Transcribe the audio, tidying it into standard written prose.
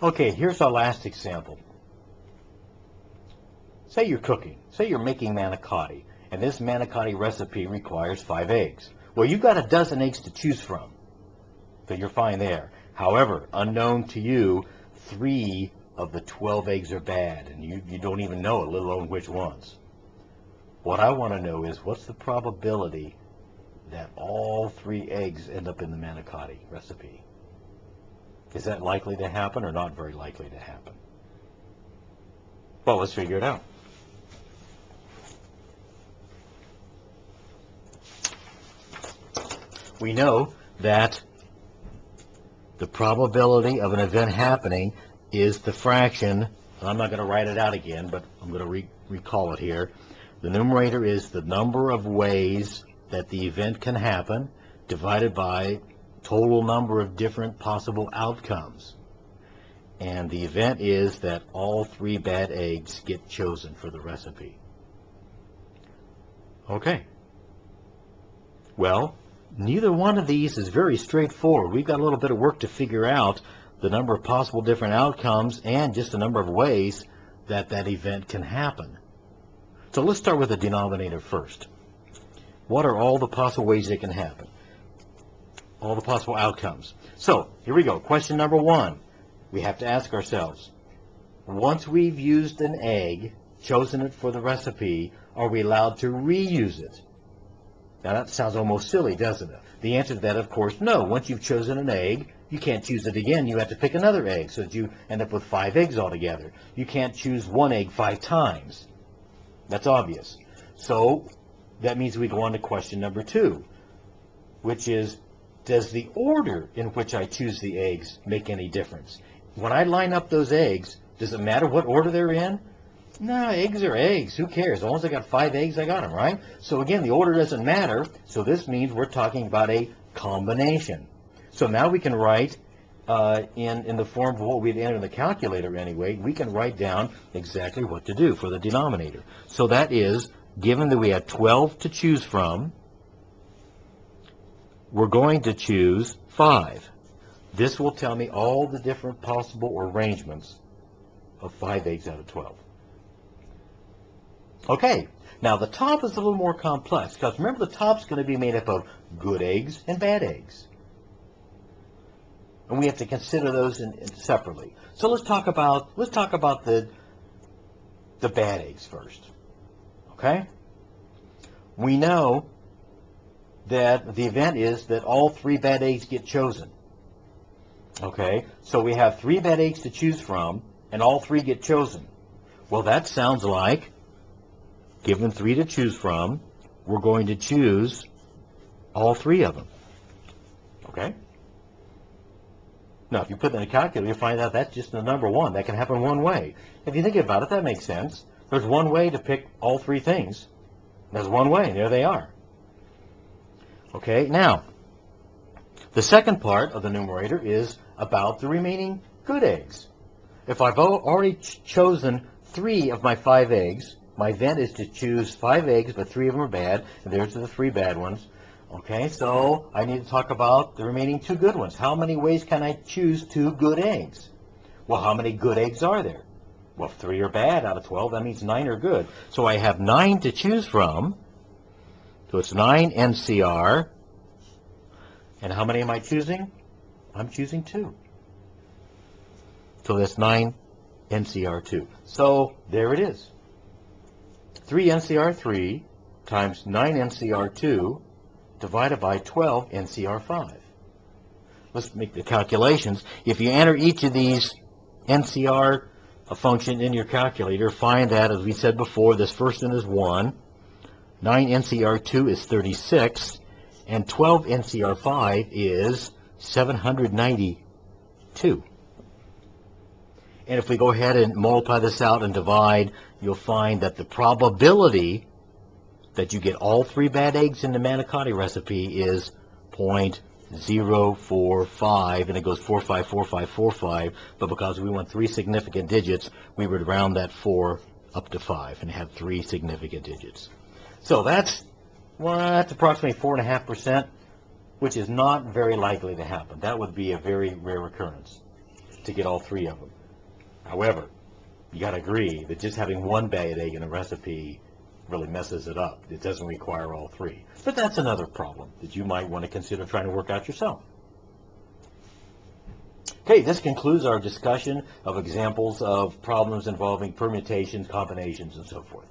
Okay, here's our last example. Say you're cooking. Say you're making manicotti, and this manicotti recipe requires 5 eggs. Well, you've got a dozen eggs to choose from, so you're fine there. However, unknown to you, 3 of the 12 eggs are bad, and you don't even know it, let alone which ones. What I want to know is, what's the probability that all 3 eggs end up in the manicotti recipe? Is that likely to happen or not very likely to happen? Well, let's figure it out. We know that the probability of an event happening is the fraction, and I'm not going to write it out again, but I'm going to recall it here. The numerator is the number of ways that the event can happen divided by total number of different possible outcomes. And the event is that all 3 bad eggs get chosen for the recipe. Okay. Well, neither one of these is very straightforward. We've got a little bit of work to figure out the number of possible different outcomes and just the number of ways that that event can happen. So let's start with the denominator first. What are all the possible ways it can happen? All the possible outcomes. So here we go. Question number 1. We have to ask ourselves, once we've used an egg, chosen it for the recipe, are we allowed to reuse it? Now that sounds almost silly, doesn't it? The answer to that, of course, no. Once you've chosen an egg, you can't choose it again. You have to pick another egg so that you end up with 5 eggs altogether. You can't choose one egg 5 times. That's obvious. So that means we go on to question number 2, which is, does the order in which I choose the eggs make any difference? When I line up those eggs, does it matter what order they're in? No, eggs are eggs. Who cares? As long as I got 5 eggs, I got them, right? So again, the order doesn't matter. So this means we're talking about a combination. So now we can write in the form of what we'd enter in the calculator anyway, we can write down exactly what to do for the denominator. So that is, given that we have 12 to choose from, we're going to choose 5. This will tell me all the different possible arrangements of 5 eggs out of 12. Okay, now the top is a little more complex, because remember the top's going to be made up of good eggs and bad eggs. And we have to consider those separately. So let's talk about the bad eggs first. Okay? We know that the event is that all 3 bad eggs get chosen. Okay? So we have 3 bad eggs to choose from, and all 3 get chosen. Well, that sounds like, given 3 to choose from, we're going to choose all 3 of them. Okay? Now, if you put that in a calculator, you find out that's just the number 1. That can happen one way. If you think about it, that makes sense. There's one way to pick all 3 things. There's one way, and there they are. Okay, now, the second part of the numerator is about the remaining good eggs. If I've already chosen 3 of my 5 eggs, my event is to choose 5 eggs, but 3 of them are bad, and there's the 3 bad ones. Okay, so I need to talk about the remaining 2 good ones. How many ways can I choose 2 good eggs? Well, how many good eggs are there? Well, if 3 are bad out of 12, that means 9 are good. So I have 9 to choose from. So it's 9 NCR. And how many am I choosing? I'm choosing 2. So that's 9 NCR2. So there it is. 3 NCR3 times 9 NCR2 divided by 12 NCR5. Let's make the calculations. If you enter each of these NCR function in your calculator, find that, as we said before, this first one is 1, 9 NCR2 is 36, and 12 NCR5 is 792. And if we go ahead and multiply this out and divide, you'll find that the probability that you get all 3 bad eggs in the manicotti recipe is 0.045, and it goes 454545, but because we want 3 significant digits, we would round that 4 up to 5 and have 3 significant digits. So that's approximately 4.5%, which is not very likely to happen. That would be a very rare occurrence. to get all three of them. However, you got to agree that just having one bad egg in a recipe really messes it up. It doesn't require all three. But that's another problem that you might want to consider trying to work out yourself. Okay, this concludes our discussion of examples of problems involving permutations, combinations, and so forth.